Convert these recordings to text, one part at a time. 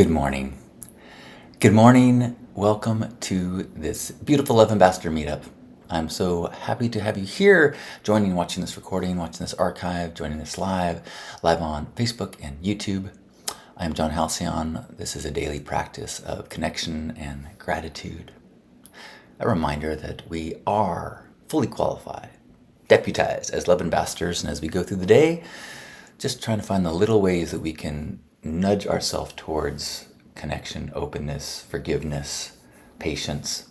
Good morning. Good morning. Welcome to this beautiful Love Ambassador meetup. I'm so happy to have you here joining, watching this recording, watching this archive, joining this live on Facebook and YouTube. I'm John Halcyon. This is a daily practice of connection and gratitude. A reminder that we are fully qualified, deputized as Love Ambassadors, and as we go through the day, just trying to find the little ways that we can nudge ourselves towards connection, openness, forgiveness, patience,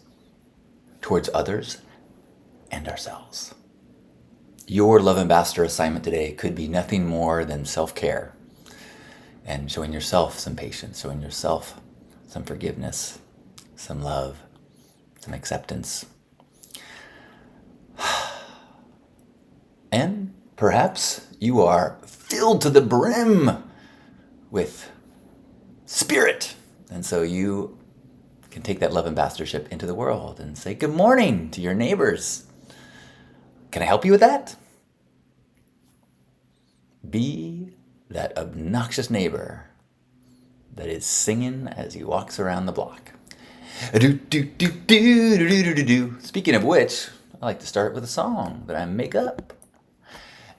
towards others and ourselves. Your Love Ambassador assignment today could be nothing more than self-care and showing yourself some patience, showing yourself some forgiveness, some love, some acceptance. And perhaps you are filled to the brim with spirit. And so you can take that love ambassadorship into the world and say good morning to your neighbors. Can I help you with that? Be that obnoxious neighbor that is singing as he walks around the block. Speaking of which, I like to start with a song that I make up.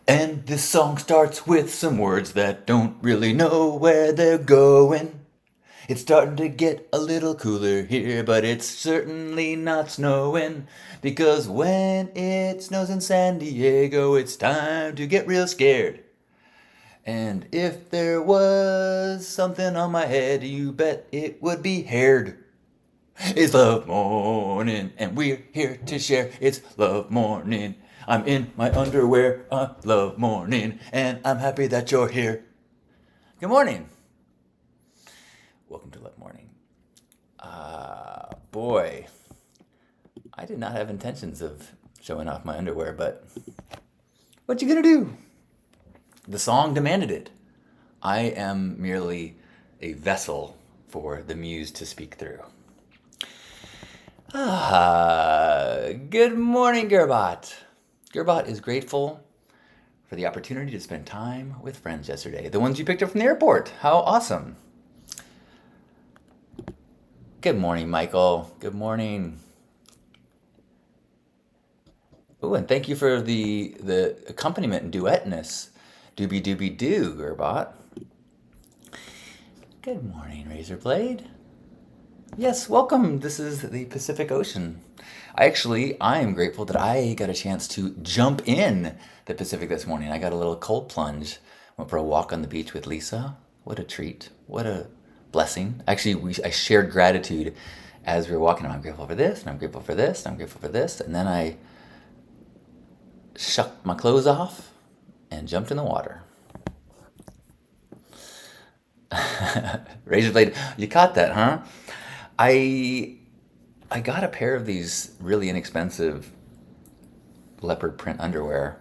And this song starts with some words that don't really know where they're going. It's starting to get a little cooler here, but it's certainly not snowing. Because when it snows in San Diego, it's time to get real scared. And if there was something on my head, you bet it would be haired. It's Love Morning, and we're here to share. It's Love Morning. I'm in my underwear on Love Morning, and I'm happy that you're here. Good morning. Welcome to Love Morning. Boy, I did not have intentions of showing off my underwear, but what you gonna do? The song demanded it. I am merely a vessel for the muse to speak through. Good morning, Gerbot. Gerbot is grateful for the opportunity to spend time with friends yesterday. The ones you picked up from the airport. How awesome. Good morning, Michael. Good morning. Oh, and thank you for the accompaniment and duetness. Doobie doobie doo, Gerbot. Good morning, Razorblade. Yes, welcome. This is the Pacific Ocean. I am grateful that I got a chance to jump in the Pacific this morning. I got a little cold plunge. Went for a walk on the beach with Lisa. What a treat. What a blessing. Actually, I shared gratitude as we were walking. I'm grateful for this, and I'm grateful for this, and I'm grateful for this. And then I shucked my clothes off and jumped in the water. Razorblade, you caught that, huh? I got a pair of these really inexpensive leopard print underwear,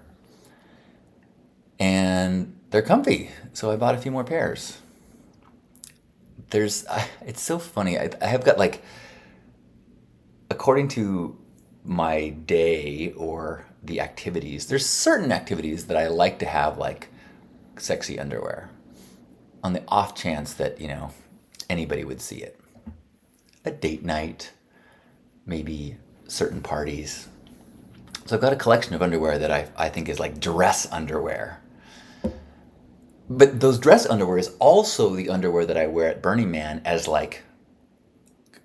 and they're comfy, so I bought a few more pairs. It's so funny. I have got like, according to my day or the activities, there's certain activities that I like to have like sexy underwear on the off chance that, anybody would see it. A date night, maybe certain parties. So I've got a collection of underwear that I think is like dress underwear. But those dress underwear is also the underwear that I wear at Burning Man as like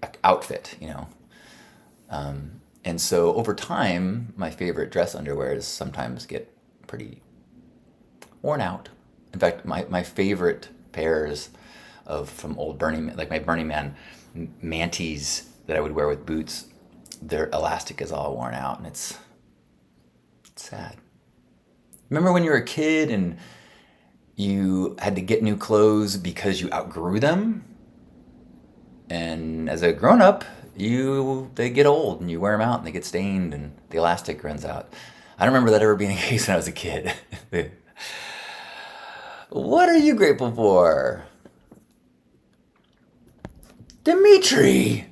an outfit, And so over time, my favorite dress underwears sometimes get pretty worn out. In fact, my favorite pairs from old Burning Man, like my Burning Man manties that I would wear with boots, their elastic is all worn out, and it's sad. Remember when you were a kid and you had to get new clothes because you outgrew them? And as a grown-up, they get old and you wear them out and they get stained and the elastic runs out. I don't remember that ever being the case when I was a kid. What are you grateful for? Dimitri!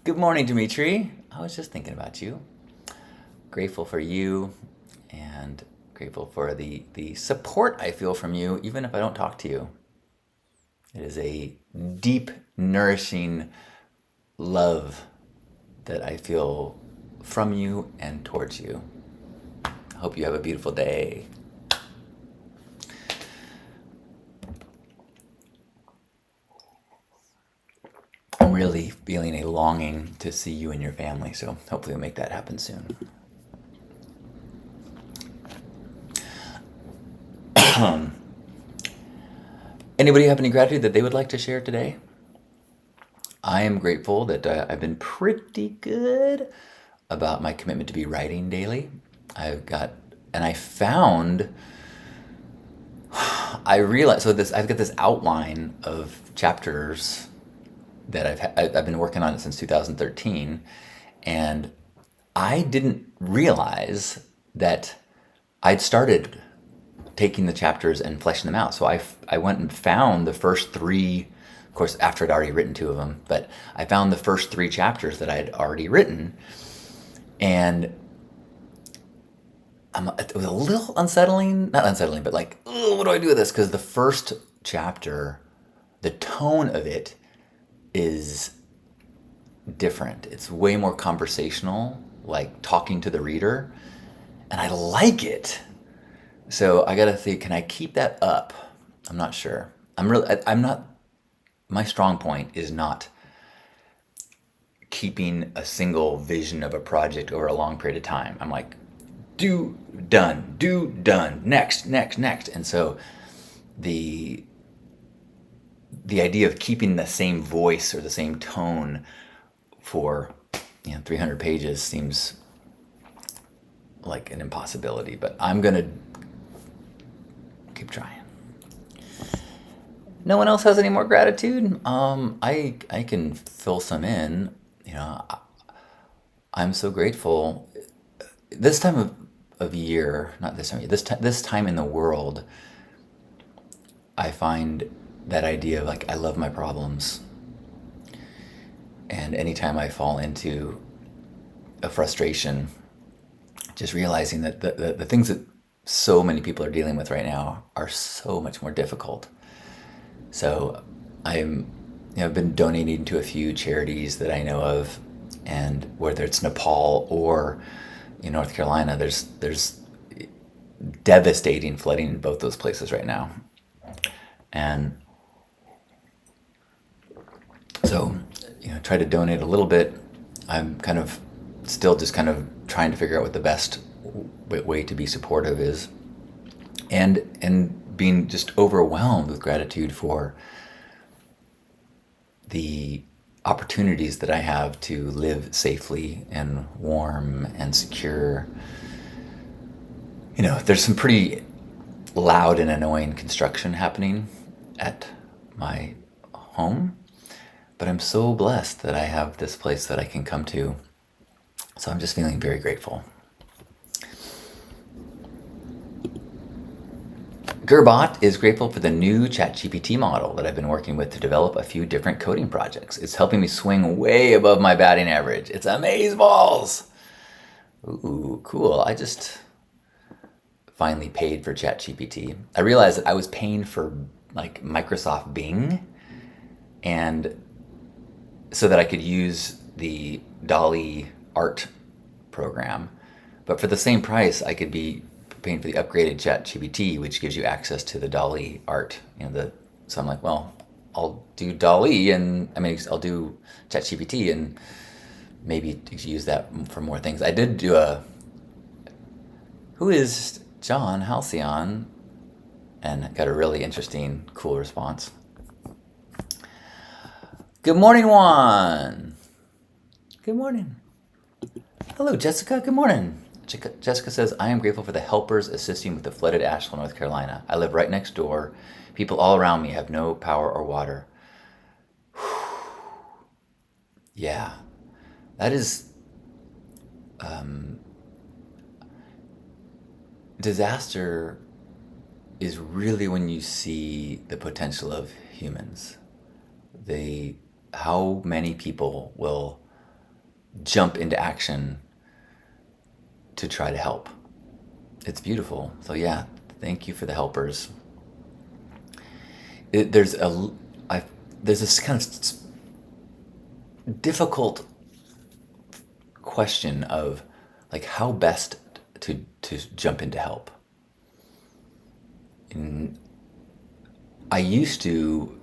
Good morning, Dimitri. I was just thinking about you. Grateful for you and grateful for the support I feel from you, even if I don't talk to you. It is a deep, nourishing love that I feel from you and towards you. I hope you have a beautiful day. I'm really feeling a longing to see you and your family, so hopefully we'll make that happen soon. Anybody have any gratitude that they would like to share today? I am grateful that I've been pretty good about my commitment to be writing daily. I found, I realized, I've got this outline of chapters that I've been working on it since 2013, and I didn't realize that I'd started taking the chapters and fleshing them out. So I went and found the first three, of course, after I'd already written two of them, but I found the first three chapters that I had already written. And it was a little unsettling, not unsettling, but like, what do I do with this? Because the first chapter, the tone of it is different. It's way more conversational, like talking to the reader. And I like it. So I gotta think, can I keep that up? I'm not sure. I'm not, my strong point is not keeping a single vision of a project over a long period of time. I'm like, do, done, next. And so the idea of keeping the same voice or the same tone for 300 pages seems like an impossibility, but I'm gonna keep trying. No one else has any more gratitude? I can fill some in. I'm so grateful. This time of year, not this time of year, this time in the world, I find that idea of like, I love my problems. And anytime I fall into a frustration, just realizing that the things that so many people are dealing with right now are so much more difficult. So I've been donating to a few charities that I know of, and whether it's Nepal or in North Carolina, there's devastating flooding in both those places right now. And so, try to donate a little bit. I'm kind of still just kind of trying to figure out what the best way to be supportive is, and being just overwhelmed with gratitude for the opportunities that I have to live safely and warm and secure. There's some pretty loud and annoying construction happening at my home, but I'm so blessed that I have this place that I can come to. So I'm just feeling very grateful. Gerbot is grateful for the new ChatGPT model that I've been working with to develop a few different coding projects. It's helping me swing way above my batting average. It's amazeballs. Ooh, cool. I just finally paid for ChatGPT. I realized that I was paying for like Microsoft Bing, and so that I could use the DALL-E art program. But for the same price, I could be paying for the upgraded ChatGPT, which gives you access to the DALL-E art. So I'm like, well, I'll do DALL-E, I'll do ChatGPT, and maybe use that for more things. I did do who is John Halcyon, and got a really interesting, cool response. Good morning, Juan. Good morning. Hello, Jessica. Good morning. Jessica says, I am grateful for the helpers assisting with the flooded Asheville, North Carolina. I live right next door. People all around me have no power or water. Yeah, that is disaster is really when you see the potential of humans. How many people will jump into action to try to help. It's beautiful. So yeah, thank you for the helpers. I there's this kind of difficult question of like how best to jump in to help. And I used to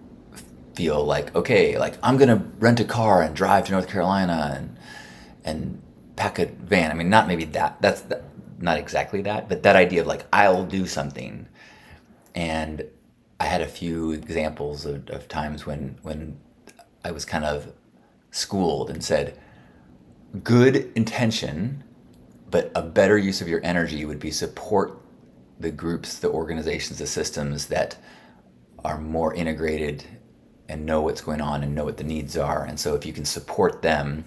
feel like, okay, like I'm gonna rent a car and drive to North Carolina and pack a van. I mean, not maybe that. Not exactly that, but that idea of like I'll do something. And I had a few examples of times when I was kind of schooled and said, good intention, but a better use of your energy would be support the groups, the organizations, the systems that are more integrated and know what's going on and know what the needs are. And so if you can support them,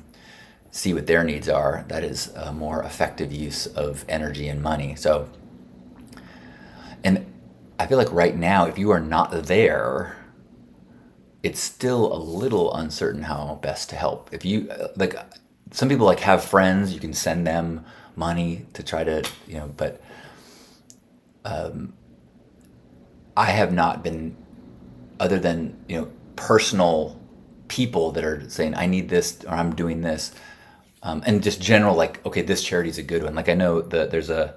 see what their needs are, that is a more effective use of energy and money. So, and I feel like right now, if you are not there, it's still a little uncertain how best to help. If you like, some people like have friends, you can send them money to try to, but I have not been, other than, personal people that are saying, I need this or I'm doing this. And just general, like, okay, this charity is a good one. Like I know that there's a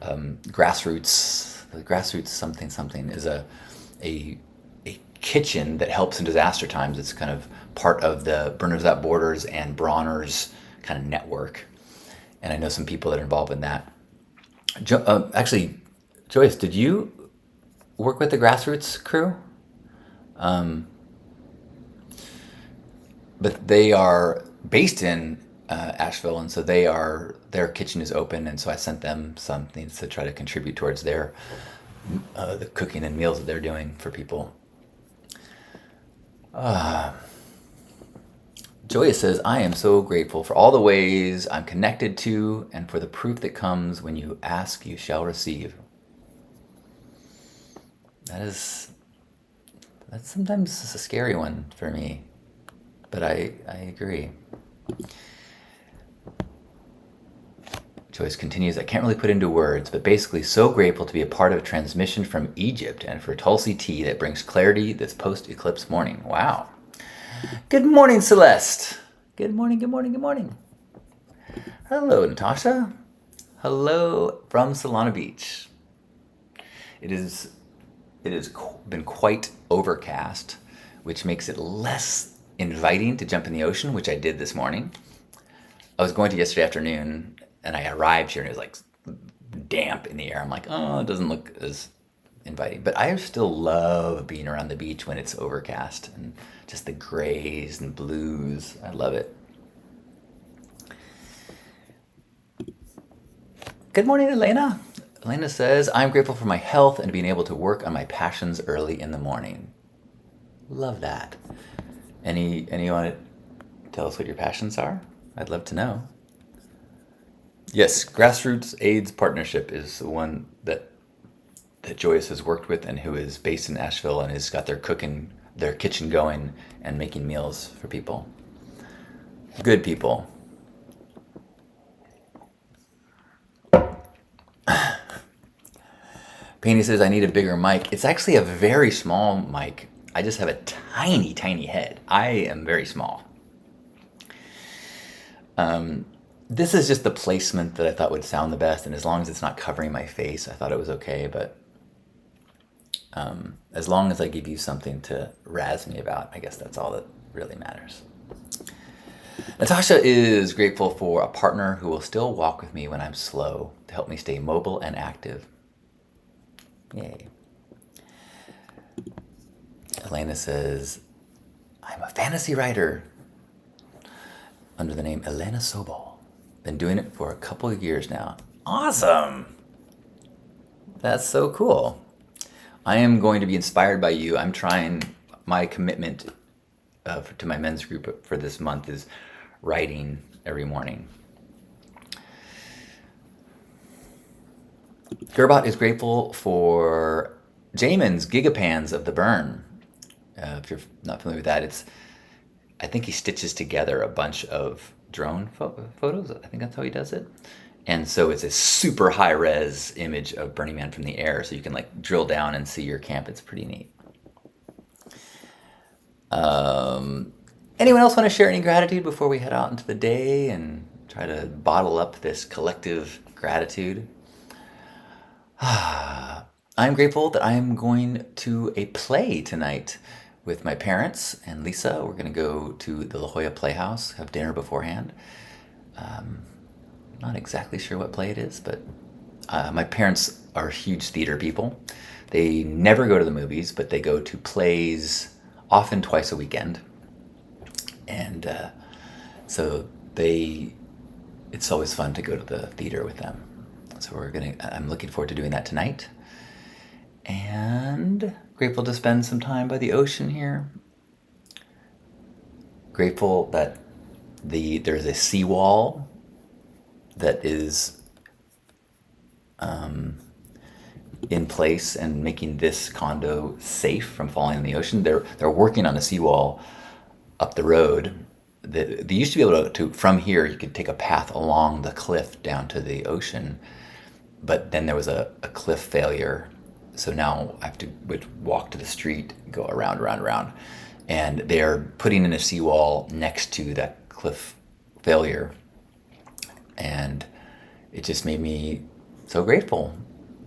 grassroots something is a kitchen that helps in disaster times. It's kind of part of the Burners Without Borders and Bronner's kind of network. And I know some people that are involved in that. Actually, Joyce, did you work with the grassroots crew? But they are based in Asheville, and so their kitchen is open, and so I sent them some things to try to contribute towards their the cooking and meals that they're doing for people. Joya says, I am so grateful for all the ways I'm connected to and for the proof that comes when you ask, you shall receive. That's sometimes a scary one for me, but I agree. Joyce continues, I can't really put into words, but basically so grateful to be a part of a transmission from Egypt and for Tulsi tea that brings clarity this post-eclipse morning. Wow. Good morning, Celeste. Good morning, good morning, good morning. Hello, Natasha. Hello from Solana Beach. It has been quite overcast, which makes it less inviting to jump in the ocean, which I did this morning. I was going to yesterday afternoon, and I arrived here, and it was like damp in the air. I'm like, oh, it doesn't look as inviting. But I still love being around the beach when it's overcast, and just the grays and blues. I love it. Good morning, Elena. Elena says, I'm grateful for my health and being able to work on my passions early in the morning. Love that. Any want to tell us what your passions are? I'd love to know. Yes, Grassroots AIDS Partnership is the one that Joyce has worked with and who is based in Asheville and has got their kitchen going and making meals for people. Good people. Penny says, I need a bigger mic. It's actually a very small mic. I just have a tiny, tiny head. I am very small. This is just the placement that I thought would sound the best, and as long as it's not covering my face, I thought it was okay, but as long as I give you something to razz me about, I guess that's all that really matters. Natasha is grateful for a partner who will still walk with me when I'm slow to help me stay mobile and active. Yay. Elena says, I'm a fantasy writer under the name Elena Sobol. Been doing it for a couple of years now. Awesome. That's so cool. I am going to be inspired by you. I'm trying, my commitment to my men's group for this month is writing every morning. Gerbot is grateful for Jamin's Gigapans of the Burn. If you're not familiar with that, I think he stitches together a bunch of drone photos. I think that's how he does it. And so it's a super high res image of Burning Man from the air. So you can like drill down and see your camp. It's pretty neat. Um, Anyone else want to share any gratitude before we head out into the day and try to bottle up this collective gratitude? I'm grateful that I am going to a play tonight with my parents and Lisa. We're going to go to the La Jolla Playhouse, have dinner beforehand. Not exactly sure what play it is, but my parents are huge theater people. They never go to the movies, but they go to plays often twice a weekend. And so it's always fun to go to the theater with them. So I'm looking forward to doing that tonight. And grateful to spend some time by the ocean here. Grateful that there's a seawall that is in place and making this condo safe from falling in the ocean. They're working on a seawall up the road. They used to be able to from here you could take a path along the cliff down to the ocean, but then there was a cliff failure, so now I would walk to the street, go around, and they're putting in a seawall next to that cliff failure, and it just made me so grateful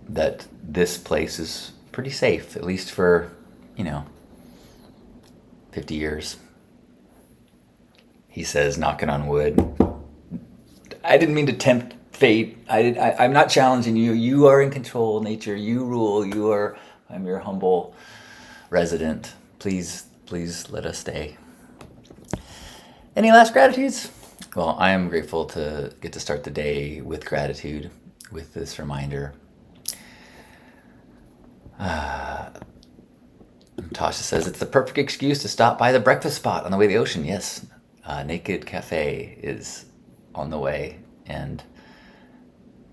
that this place is pretty safe, at least for 50 years. He says, knocking on wood. I didn't mean to tempt fate. I'm not challenging you. You are in control, nature. You rule. I'm your humble resident. Please let us stay. Any last gratitudes? Well, I am grateful to get to start the day with gratitude, with this reminder. Tasha says, it's the perfect excuse to stop by the breakfast spot on the way to the ocean. Yes, Naked Cafe is on the way and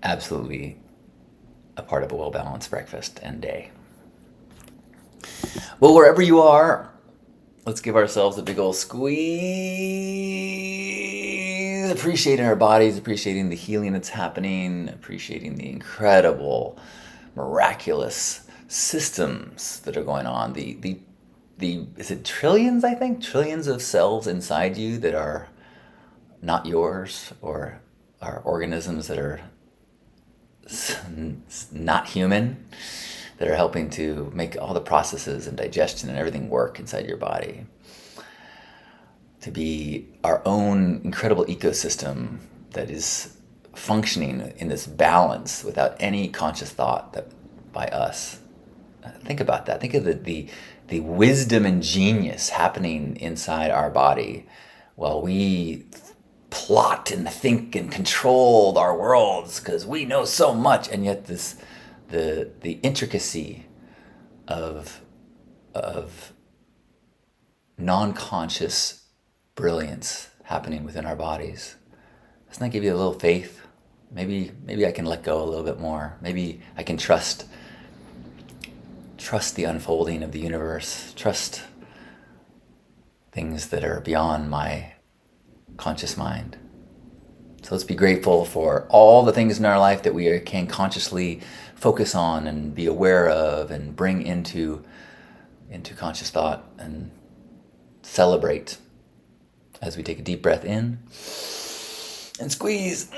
absolutely a part of a well-balanced breakfast and day. Well, wherever you are, let's give ourselves a big old squeeze. Appreciating our bodies, appreciating the healing that's happening, appreciating the incredible, miraculous systems that are going on. Is it trillions, I think? Trillions of cells inside you that are not yours, or are organisms that are not human, that are helping to make all the processes and digestion and everything work inside your body. To be our own incredible ecosystem that is functioning in this balance without any conscious thought by us. Think about that. Think of the wisdom and genius happening inside our body while we plot and think and control our worlds because we know so much, and yet the intricacy of non-conscious brilliance happening within our bodies. Doesn't that give you a little faith? Maybe I can let go a little bit more. Maybe I can trust the unfolding of the universe, trust things that are beyond my conscious mind. So let's be grateful for all the things in our life that we can consciously focus on and be aware of and bring into conscious thought, and celebrate as we take a deep breath in and squeeze.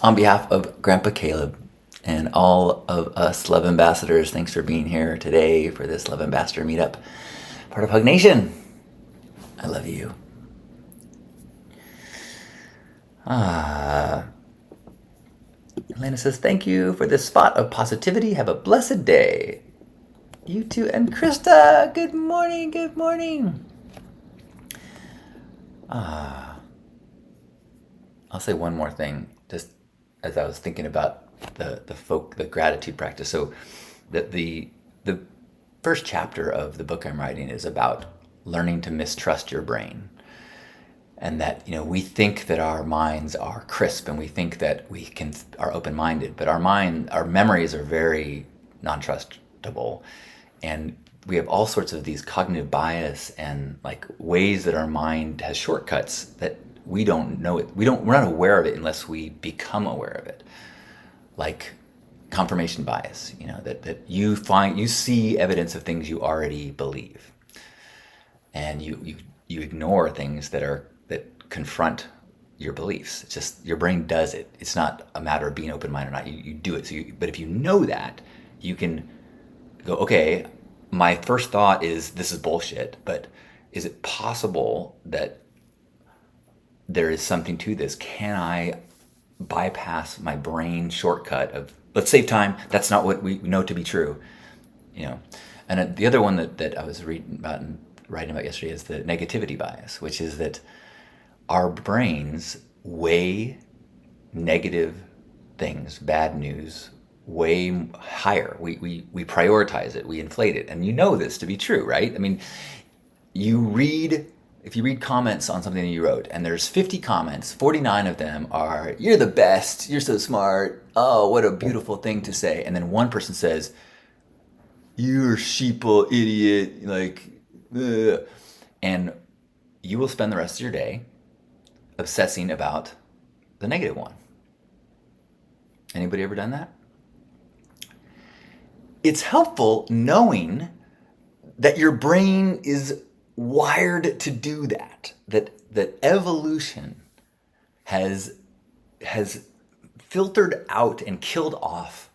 On behalf of Grandpa Caleb and all of us Love Ambassadors, thanks for being here today for this Love Ambassador meetup, part of Hug Nation. I love you. Elena says, thank you for this spot of positivity. Have a blessed day. You too. And Krista, good morning. I'll say one more thing, just as I was thinking about the gratitude practice. So the first chapter of the book I'm writing is about learning to mistrust your brain. And that, we think that our minds are crisp and we think that we are open-minded, but our memories are very non-trustable. And we have all sorts of these cognitive bias and like ways that our mind has shortcuts that we don't know it. We're not aware of it unless we become aware of it. Like confirmation bias, that you see evidence of things you already believe, and you ignore things that confront your beliefs. It's just your brain does it. It's not a matter of being open-minded or not. You do it. But if you know that, you can go, okay, my first thought is this is bullshit, but is it possible that there is something to this? Can I bypass my brain shortcut of let's save time? That's not what we know to be true, And the other one that I was reading about and writing about yesterday is the negativity bias, which is that our brains weigh negative things, bad news, way higher. We prioritize it, we inflate it, and you know this to be true, right? I mean, if you read comments on something that you wrote, and there's 50 comments, 49 of them are, you're the best, you're so smart, oh, what a beautiful thing to say. And then one person says, you're a sheeple idiot, like, ugh. And you will spend the rest of your day obsessing about the negative one. Anybody ever done that? It's helpful knowing that your brain is wired to do that. That evolution has filtered out and killed off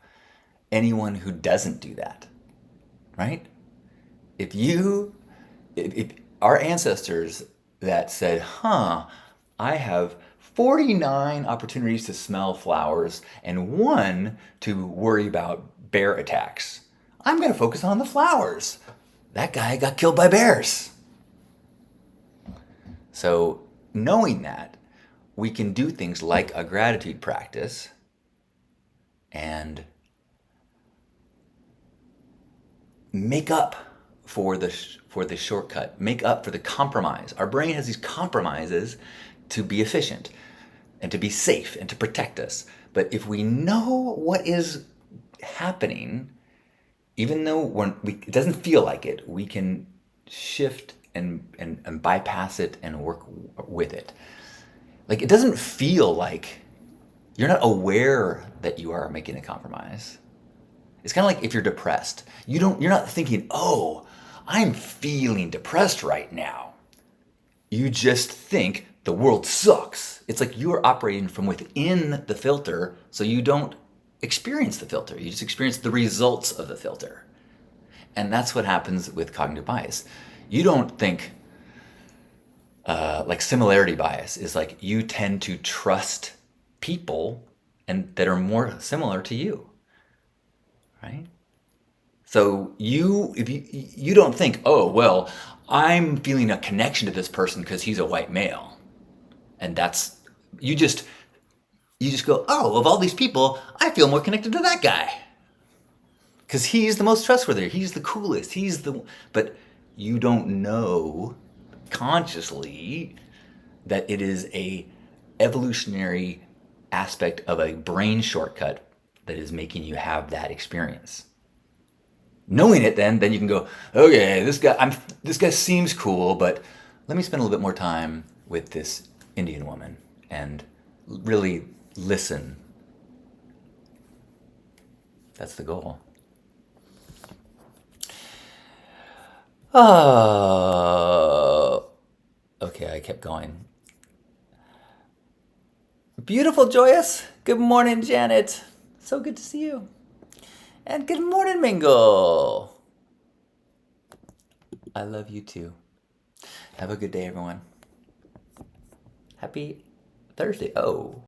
anyone who doesn't do that. Right? If our ancestors that said, I have 49 opportunities to smell flowers and 1 to worry about bear attacks, I'm going to focus on the flowers. That guy got killed by bears. So knowing that, we can do things like a gratitude practice and make up for the shortcut, make up for the compromise. Our brain has these compromises to be efficient and to be safe and to protect us. But if we know what is happening, even though it doesn't feel like it, we can shift and bypass it and work with it. Like, it doesn't feel like you're not aware that you are making a compromise. It's kind of like if you're depressed. You're not thinking, oh, I'm feeling depressed right now. You just think the world sucks. It's like you're operating from within the filter, so you don't experience the filter. You just experience the results of the filter. And that's what happens with cognitive bias. You don't think, like similarity bias is like you tend to trust people and that are more similar to you, right? So if you don't think, oh, well, I'm feeling a connection to this person because he's a white male. And you just go, oh, of all these people, I feel more connected to that guy. Because he's the most trustworthy, he's the coolest, but you don't know consciously that it is a evolutionary aspect of a brain shortcut that is making you have that experience. Knowing it, then you can go, okay, this guy seems cool, but let me spend a little bit more time with this Indian woman and really listen. That's the goal. Okay, I kept going. Beautiful, Joyous. Good morning, Janet. So good to see you. And good morning, Mingle. I love you too. Have a good day, everyone. Happy Thursday. Oh.